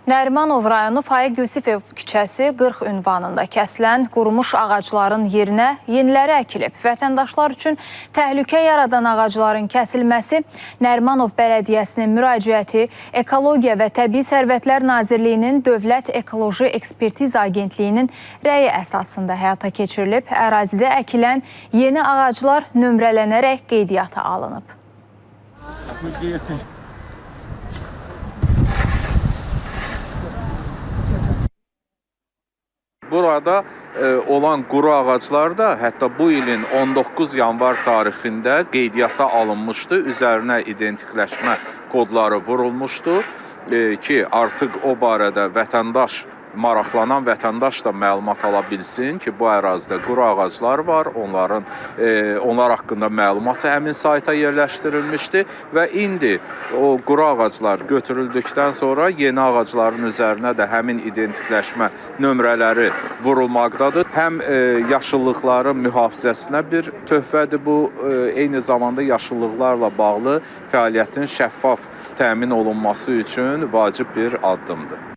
Nərimanov rayonu Faiq Yusifov küçəsi 40 ünvanında kəsilən qurumuş ağacların yerinə yeniləri əkilib. Vətəndaşlar üçün təhlükə yaradan ağacların kəsilməsi Nərimanov Bələdiyyəsinin müraciəti, Ekologiya və Təbii Sərvətlər Nazirliyinin Dövlət Ekoloji Ekspertiza Agentliyinin rəyi əsasında həyata keçirilib. Ərazidə əkilən yeni ağaclar nömrələnərək qeydiyyata alınıb. Burada olan quru ağaclar da hətta bu ilin 19 yanvar tarixində qeydiyyata alınmışdı. Üzərinə identikləşmə kodları vurulmuşdu ki, artıq o barədə maraqlanan vətəndaş da məlumat ala bilsin ki, bu ərazidə quru ağaclar var, onlar haqqında məlumat həmin sayta yerləşdirilmişdi və indi o quru ağaclar götürüldükdən sonra yeni ağacların üzərinə də həmin identikləşmə nömrələri vurulmaqdadır. Həm yaşıllıqların mühafizəsinə bir töhfədir bu, eyni zamanda yaşıllıqlarla bağlı fəaliyyətin şəffaf təmin olunması üçün vacib bir addımdır.